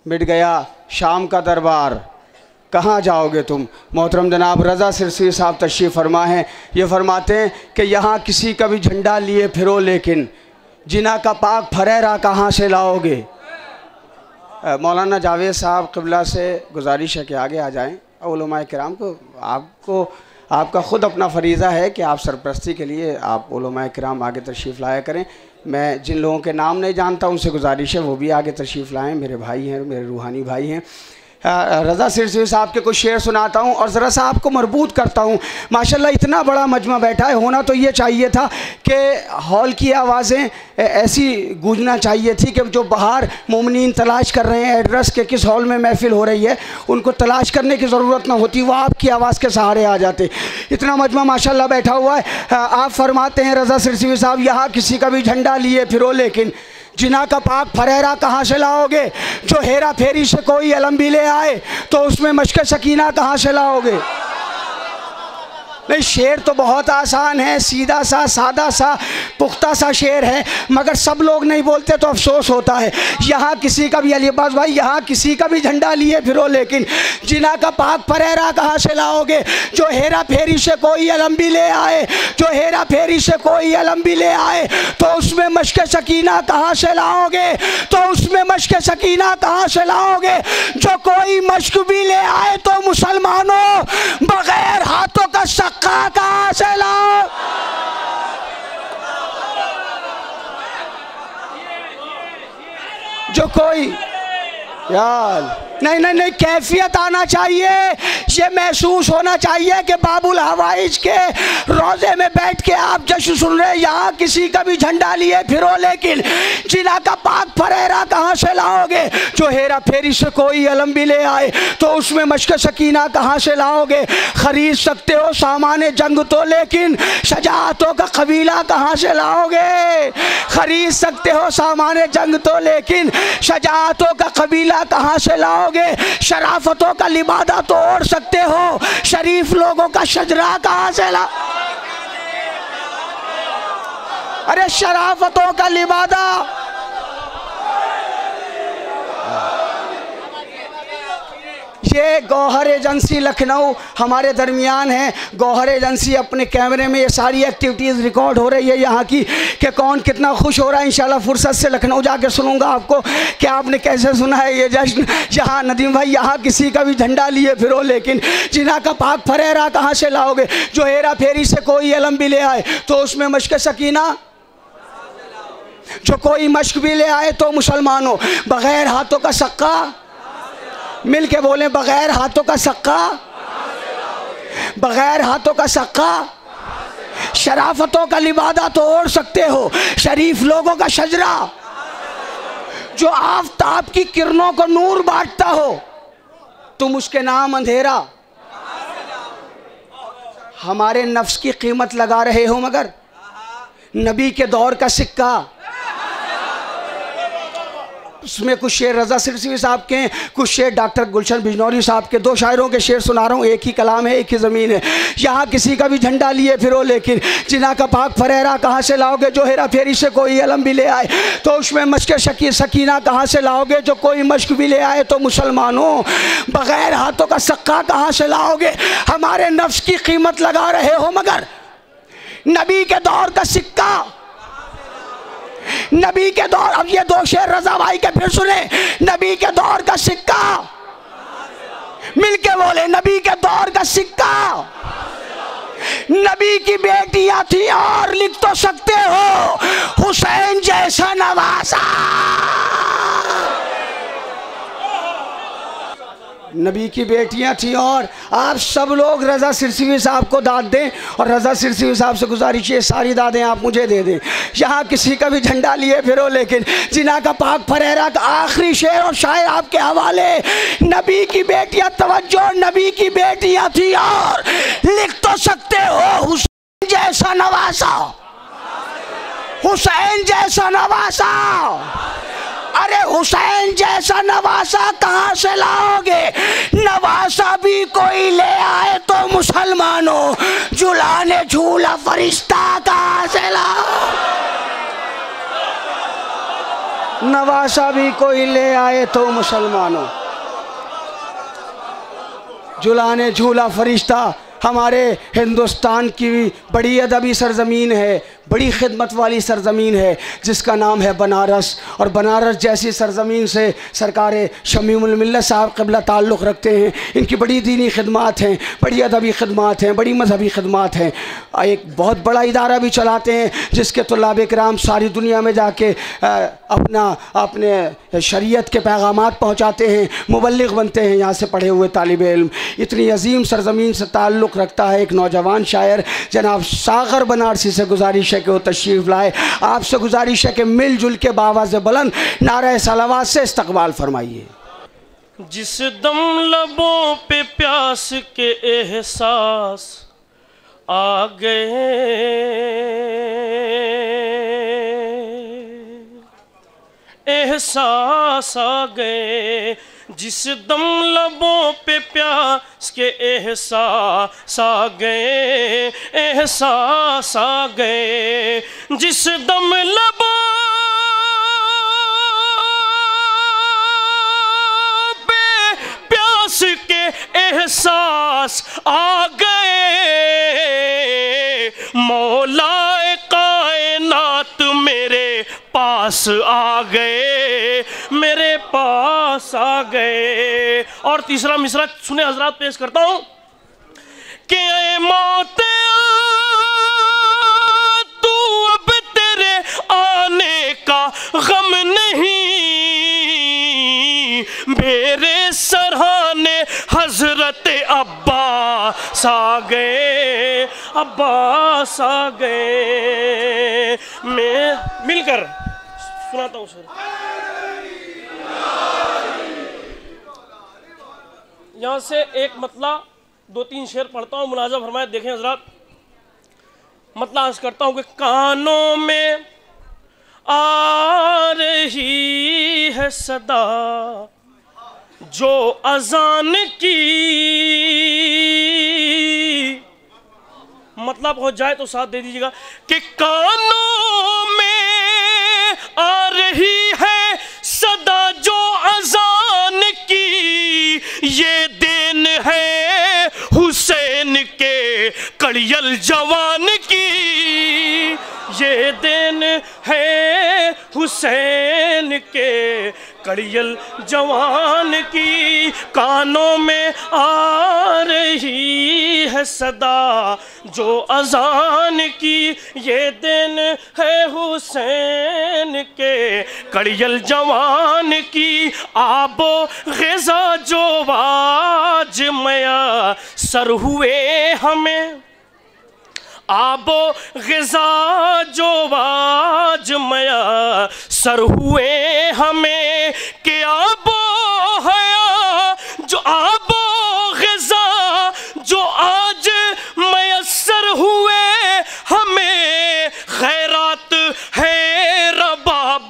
मिट गया शाम का दरबार, कहाँ जाओगे तुम। मोहतरम जनाब रज़ा सिरसी साहब तशरीफ़ फरमा हैं, ये फरमाते हैं कि यहाँ किसी का भी झंडा लिए फिरो लेकिन जिना का पाक फरेरा कहाँ से लाओगे। मौलाना जावेद साहब क़िबला से गुजारिश है कि आगे आ जाएँ। उलमाए किराम को आपका ख़ुद अपना फ़रीज़ा है कि आप सरपरस्ती के लिए आप उलमाए किराम आगे तशरीफ़ लाया करें। मैं जिन लोगों के नाम नहीं जानता उनसे गुजारिश है वो भी आगे तशरीफ़ लाएँ, मेरे भाई हैं, मेरे रूहानी भाई हैं। रज़ा सिरसी साहब के कुछ शेर सुनाता हूँ और ज़रा सा आपको मरबूत करता हूँ। माशाल्लाह इतना बड़ा मजमा बैठा है, होना तो ये चाहिए था कि हॉल की आवाज़ें ऐसी गूंजना चाहिए थी कि जो बाहर मोमिनीन तलाश कर रहे हैं एड्रेस के किस हॉल में महफिल हो रही है, उनको तलाश करने की ज़रूरत ना होती, वो आपकी आवाज़ के सहारे आ जाते। इतना मजमा माशाल्लाह बैठा हुआ है। आप फरमाते हैं रज़ा सिरसी साहब, यहाँ किसी का भी झंडा लिए फिरो लेकिन जिना का पाक फरेरा कहाँ से लाओगे। जो हेरा फेरी से कोई अलम भी ले आए तो उसमें मशक सकीना कहाँ से लाओगे। नहीं, शेर तो बहुत आसान है, सीधा सा सादा सा पुख्ता सा शेर है, मगर सब लोग नहीं बोलते तो अफसोस होता है। यहाँ किसी का भी अली अब्बास भाई, यहाँ किसी का भी झंडा लिए फिरो लेकिन जिना का पाक फरेरा कहाँ से लाओगे। जो हेरा फेरी से कोई अलम भी ले आए, जो हेरा फेरी से कोई अलम भी ले आए तो उसमें मशक सकीना कहाँ से लाओगे, तो उसमें मशक सकीना कहाँ से लाओगे। जो कोई मशक भी ले आए तो मुसलमानों बगैर हाथों का कहाँ से लाओ। जो कोई यार नहीं, कैफियत आना चाहिए, ये महसूस होना चाहिए कि बाबुल हवाइज के रोज़े में बैठ के आप जश्न सुन रहे। यहाँ किसी का भी झंडा लिए फिरो लेकिन जिना का पाक फरेरा कहाँ से लाओगे। जो हेरा फेरी से कोई अलम भी ले आए तो उसमें मशक सकीना कहाँ से लाओगे। खरीद सकते हो सामान जंग तो लेकिन शजाअतों का कबीला कहाँ से लाओगे। खरीद सकते हो सामान जंग तो लेकिन शजाअतों का कबीला कहाँ से लाओगे। शराफतों का लिबादा तो ओढ़ सकते हो, शरीफ लोगों का शजरा कहाँ से ला। अरे शराफतों का लिबादा, ये गौहर एजेंसी लखनऊ हमारे दरमियान है। गौहर एजेंसी अपने कैमरे में ये सारी एक्टिविटीज़ रिकॉर्ड हो रही है यहाँ की कि कौन कितना खुश हो रहा है। इंशाल्लाह फुर्सत से लखनऊ जाके सुनूंगा आपको कि आपने कैसे सुना है ये जश्न। यहाँ नदीम भाई, यहाँ किसी का भी झंडा लिए फिरो लेकिन जिना का पाक फरेरा कहाँ से लाओगे। जो हेरा फेरी से कोई अलम भी ले आए तो उसमें मशक सकीना, जो कोई मशक भी ले आए तो मुसलमानों बगैर हाथों का सक्का, मिल के बोले बगैर हाथों का सक्का, बगैर हाथों का सक्का। शराफतों का लिबादा तो ओढ़ सकते हो, शरीफ लोगों का शजरा जो आफताब की किरणों को नूर बांटता हो, तुम उसके नाम अंधेरा। हमारे नफ्स की कीमत लगा रहे हो मगर नबी के दौर का सिक्का। उसमें कुछ शेर रज़ा सिरसी साहब के हैं, कुछ शेर डॉक्टर गुलशन बिजनौरी साहब के। दो शायरों के शेर सुना रहा हूँ, एक ही कलाम है, एक ही ज़मीन है। यहाँ किसी का भी झंडा लिए फिरो लेकिन जिना का पाक फरेरा कहाँ से लाओगे। जो हेरा फेरी से कोई अलम भी ले आए तो उसमें मशक सकीना कहाँ से लाओगे। जो कोई मश्क भी ले आए तो मुसलमानों बग़ैर हाथों का सक्का कहाँ से लाओगे। हमारे नफ्स की कीमत लगा रहे हो मगर नबी के दौर का सिक्का, नबी के दौर। अब ये दो शेर रजा भाई के फिर सुने। नबी के दौर का सिक्का, मिलके बोले नबी के दौर का सिक्का। नबी की बेटियां थी और लिख तो सकते हो हुसैन जैसा नवासा। नबी की बेटियां थी और आप सब लोग रज़ा सिरसी साहब को दाद दें और रज़ा सिरसी साहब से गुजारिश है सारी दादें आप मुझे दे दें। यहाँ किसी का भी झंडा लिए फिरो लेकिन जिना का पाक फरेरा का आखिरी शेर और शायर आपके हवाले। नबी की बेटियां, तवज्जो, नबी की बेटियां थी और लिख तो सकते हो हुसैन जैसा नवासा, हुसैन जैसा नवासा। अरे हुसैन जैसा नवासा कहाँ से लाओगे। नवासा भी कोई ले आए तो मुसलमानों झुलाने झूला फरिश्ता कहाँ से लाओ। नवासा भी कोई ले आए तो मुसलमानों, झुलाने झूला फरिश्ता। हमारे हिंदुस्तान की बड़ी अदबी सरज़मीन है, बड़ी खिदमत वाली सरज़मीन है जिसका नाम है बनारस। और बनारस जैसी सरज़मीन से सरकार शमीउल मिल्लत साहब क़िबला ताल्लुक़ रखते हैं। इनकी बड़ी दीनी खिदमात हैं, बड़ी अदबी खिदमात हैं, बड़ी मजहबी खिदमात हैं। एक बहुत बड़ा इदारा भी चलाते हैं जिसके तुल्लाब इकराम सारी दुनिया में जाके अपने शरीयत के पैगामात पहुँचाते हैं, मुबल्लिग़ बनते हैं यहाँ से पढ़े हुए तालिब इल्म। इतनी अजीम सरज़मीन से ताल्लुक़ रखता है एक नौजवान शायर जनाब सागर बनारसी से गुजारिश है कि वो तशरीफ़ लाए। आपसे गुजारिश है कि मिलजुल के बावाज़ बुलंद नारे सलावत से इस्तक़बाल फरमाइए। जिस दम लबों पे प्यास के एहसास आ गए, एहसास आ गए, जिस दम लबों पे प्यास के एहसास आ गए, एहसास आ गए, जिस दम लबों पे प्यास के एहसास आ गए, मौलाए कायनात मेरे पास आ गए, मेरे पास आ गए। और तीसरा मिसरा सुने हजरात, पेश करता हूं कि ऐ मौत तू अब तेरे आने का गम नहीं, मेरे सरहाने हजरत अब्बास आ गए, अब्बास आ गए। मैं मिलकर सुनाता हूँ सर। यहाँ से एक मतला 2-3 शेर पढ़ता हूँ, मुलाजा फरमाए। देखें हजरात, मतला अर्ज करता हूँ कि कानों में आ रही है सदा जो अजान की, मतलब हो जाए तो साथ दे दीजिएगा कि कानों में आ रही है सदा जो अजान की, ये दिन है हुसैन के कड़ियल जवान की, ये दिन है हुसैन के कड़ियल जवान की। कानों में आ रही है सदा जो अजान की, ये दिन है हुसैन के कड़ियल जवान की। आबो ग़िज़ा जो आज मैसर हुए हमें, आबो ग़िज़ा जो आज मैसर हुए हमें, कि आबो हया जो आबो ग़िज़ा जो आज मैसर हुए हमें, खैरात है रबाब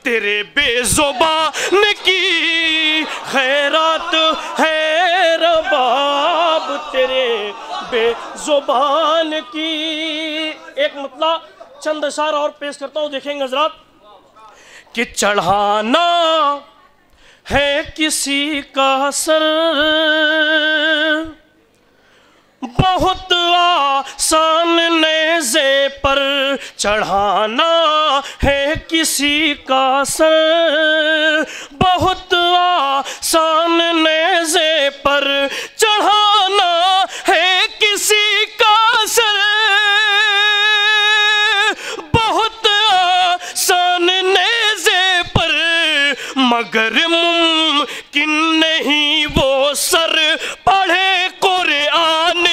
तेरे बेज़ुबान की, खैरात है रबाब तेरे बेज़ुबान की। एक मतला चंद अशार और पेश करता हूँ, देखेंगे हजरात कि चढ़ाना है किसी का सर बहुत आसान नेज़े पर, चढ़ाना है किसी का सर बहुत आसान नेज़े पर, चढ़ाना है किसी का सर बहुत आसान नेज़े पर, मगर मुमकिन नहीं वो सर पढ़े कुरान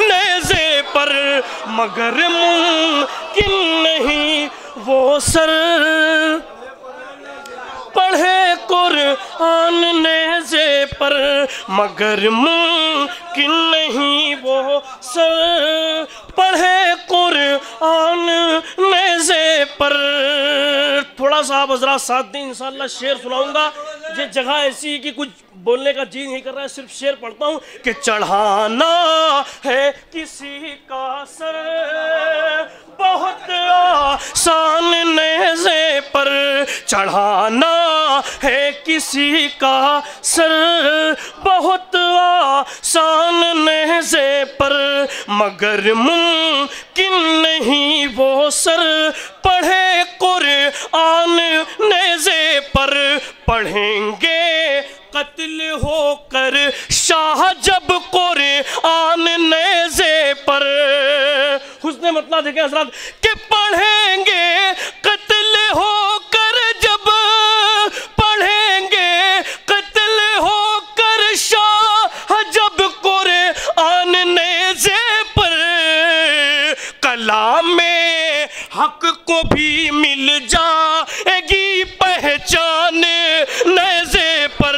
नेज़े पर, मगर मुमकिन नहीं वो सर पढ़े कुरान नेज़े पर, मगर मुमकिन नहीं वो सर पढ़े कुरान नेज़े पर। थोड़ा बस आप हजरात साथ दें, इंशाअल्लाह शेर सुनाऊंगा। ये जगह ऐसी है कि कुछ बोलने का जी नहीं कर रहा है, सिर्फ शेर पढ़ता हूँ कि चढ़ाना है किसी का सर बहुत आसान नेज़े पर, चढ़ाना है किसी का सर बहुत आसान नेज़े पर, मगर मुमकिन नहीं वो सर पढ़े कुरआन नेज़े पर, पढ़ेंगे कत्ल होकर शाह जब कुरआन नेज़े पर। हुस्ने मतलब देखें हज़रात कि पढ़ेंगे कत्ल होकर जब, पढ़ेंगे कत्ल होकर शाह जब कुरआन नेज़े पर, कलाम में हक को भी मिल जाएगी पहचान नेज़े पर,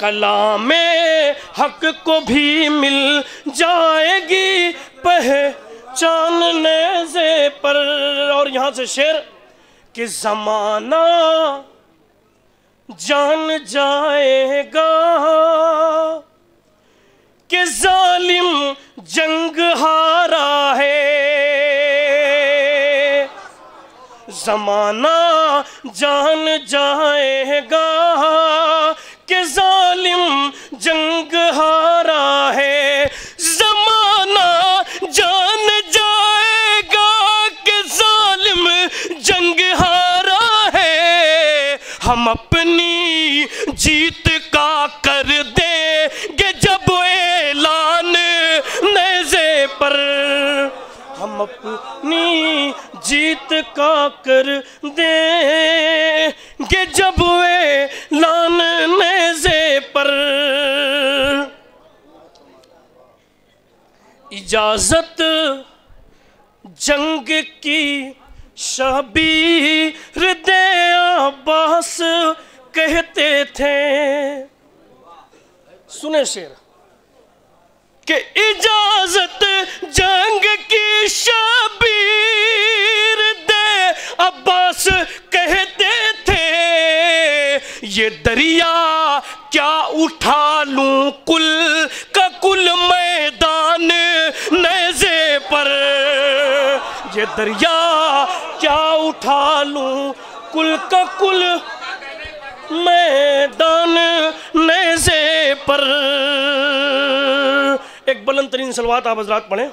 कलाम में हक को भी मिल जाएगी पहचान नेज़े पर। और यहाँ से शेर कि ज़माना जान जाएगा कि जालिम जंग हारा है, ज़माना जान जाएगा कि जालिम जंग हारा है, ज़माना जान जाएगा कि जालिम जंग हारा है, हम अपनी जीत का कर देंगे जब ऐलान नेज़े पर, हम अपनी जीत का कर देंगे जब ऐलान नेज़े पर। इजाज़त जंग की शबीर दे अब्बास कहते थे। सुने शेर कि इजाज़त जंग की शबीर दे अब्बास कहते थे, ये दरिया क्या उठा लूं कुल का कुल मैदान नेज़े पर, ये दरिया क्या उठा लूं कुल का कुल मैदान नेज़े पर। एक बुलंद तरीन सलवात आप हज़रात पढ़ें।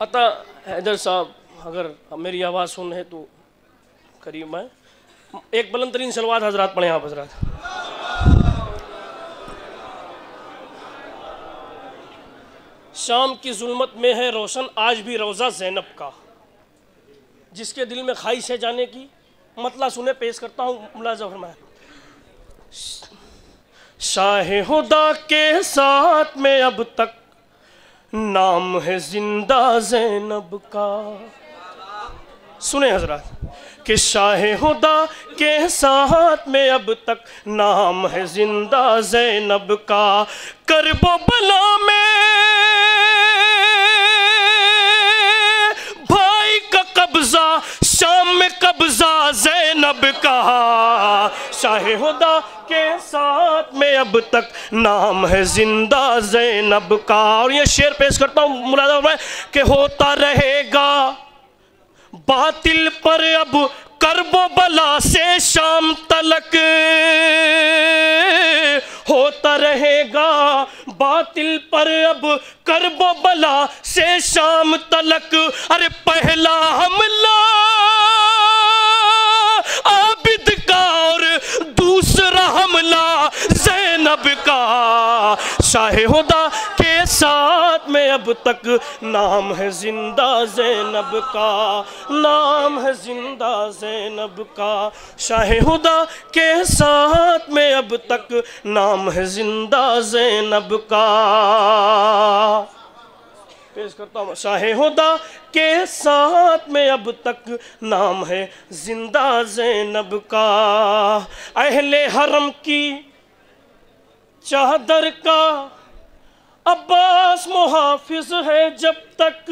अतः हैदर साहब अगर मेरी आवाज़ सुन है तो करीब है, एक बुलंद तरीन सलवात हज़रात पढ़ें आप हज़रात। शाम की जुल्मत में है रोशन आज भी रोज़ा ज़ैनब का, जिसके दिल में ख्वाहिश है जाने की, मतलब सुने पेश करता हूँ मुलाज़ा फरमाए। शाहे हुदा के साथ में अब तक नाम है जिंदा ज़ैनब का। सुने हजरत कि शाहे हुदा के साथ में अब तक नाम है जिंदा ज़ैनब का, करबो बला में भाई का कब्जा शाम में कब्जा ज़ैनब का, शाहे हुदा के साथ में अब तक नाम है जिंदा ज़ैनब का। और ये शेर पेश करता हूँ मुलाज़ा में कि होता रहेगा बातिल पर अब करबो बला से शाम तलक, होता रहेगा बातिल पर अब करबो बला से शाम तलक। अरे पहला हमला आबिद का और दूसरा हमला ज़ैनब का, शाहे हुदा के साथ में अब तक नाम है जिंदा ज़ैनब का, नाम है जिंदा ज़ैनब का, शाहे हुदा के साथ में अब तक नाम है जिंदा ज़ैनब का। पेश करता हूँ, शाहे हुदा के साथ में अब तक नाम है जिंदा ज़ैनब का। अहले हरम की चादर का अब्बास मुहाफिज है जब तक,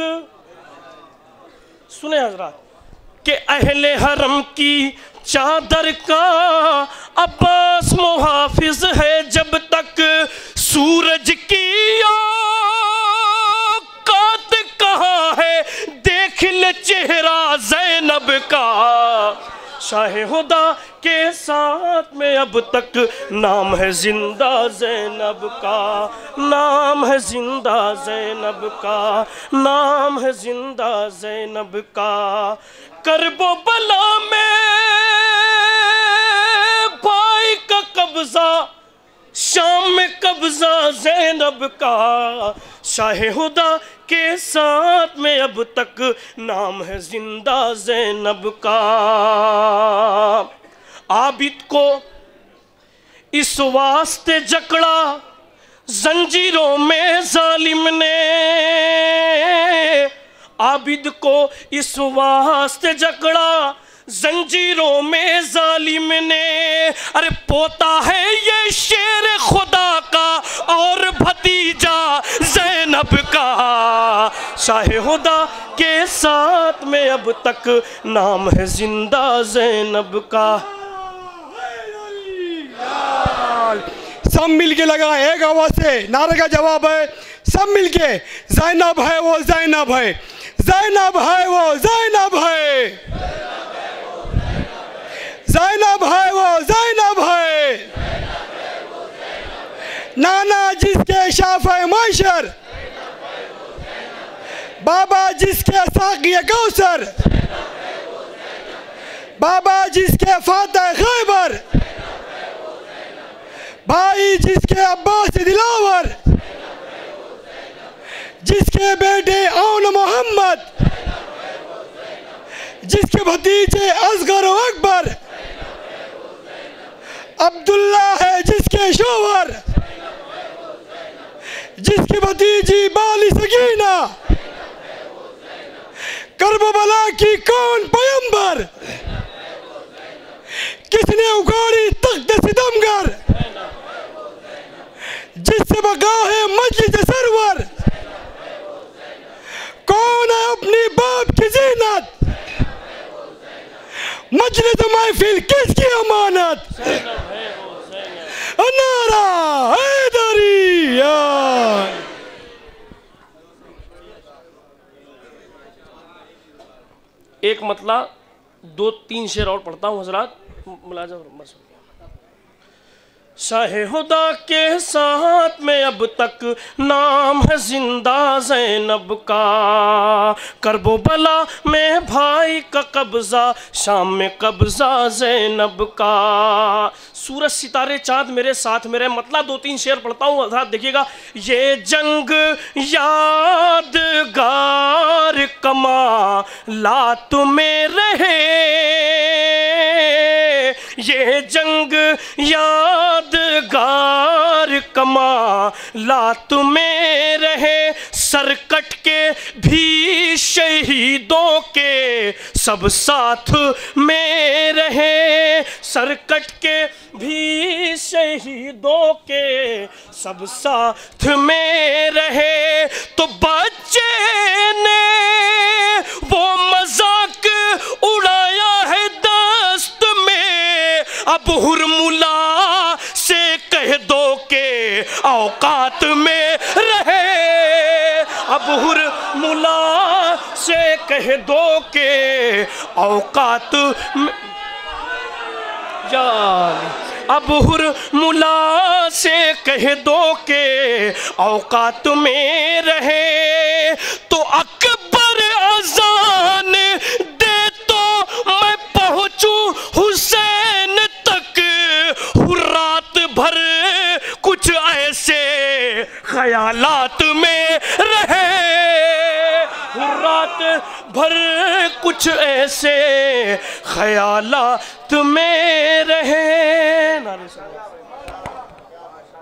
सुने हजरात, कि अहले हरम की चादर का अब्बास मुहाफिज है जब तक, सूरज की औकात कहाँ है देख ले चेहरा ज़ैनब का, शाहे हुदा के साथ में अब तक नाम है जिंदा ज़ैनब का, नाम है जिंदा ज़ैनब का, नाम है जिंदा ज़ैनब का। करबो बला में भाई का कब्जा, शाम में कब्जा ज़ैनब का, शाहे हुदा के साथ में अब तक नाम है जिंदा ज़ैनब का। आबिद को इस वास्ते जकड़ा जंजीरों में जालिम ने, आबिद को इस वास्ते जकड़ा जंजीरों में जालिम ने, अरे पोता है ये शेर खुदा का और भतीजा ज़ैनब का, शाहे हुदा के साथ में अब तक नाम है जिंदा ज़ैनब का। सब मिलके लगा एक आवाज से नारे का जवाब है, सब मिलके ज़ैनब है वो ज़ैनब है, ज़ैनब है वो ज़ैनब है, ज़ैनब है वो ज़ैनब है, नाना जिसके शाफ़े मैशर, बाबा जिसके साक़िए कौसर, बाबा जिसके फातह खैबर, भाई जिसके अब्बास दिलावर, जिसके बेटे औन मोहम्मद, जिसके भतीजे असगर व अकबर, अब्दुल्ला है जिसके शोहर, जिसकी भतीजी बाली सकीना, करबला की कौन पैगंबर, किसने उगाड़ी तख्त सितमगर, जिससे बका है मजलिस सरवर, कौन है अपनी बाप की जीनत, मजलिस महफिल किसकी अमानत, नारा हैदरी यार। एक मतलब 2-3 शेर और पढ़ता हूँ हजरात, मुलाजा फरमाइए। शाहे हुदा के साथ में अब तक नाम है जिंदा ज़ैनब का, करबो बला में भाई का कब्जा, शाम में कब्जा ज़ैनब का। सूरज सितारे चाँद मेरे साथ मेरे, मतलब 2-3 शेर पढ़ता हूँ हजरात, देखिएगा। ये जंग यादगार कमालात में रहे, ये जंग यादगार कमालात में रहे, सरकट के भी शहीदों के सब साथ में रहे, सरकट के भी शहीदों के सब साथ में रहे। तो बच्चे ने वो मजाक उड़ाया है दस्त में, अब हुरमुला से कह दो के औकात में रहे, अब हुरमुला से कह दो के औकात में, अब हुरमुला से कह दो के औकात में रहे। तो अकबर अजान दे तो मैं पहुंचूं हुसैन तक, रात भर कुछ ऐसे ख्यालात में रहे, रात भर कुछ ऐसे ख्यालात में रहे।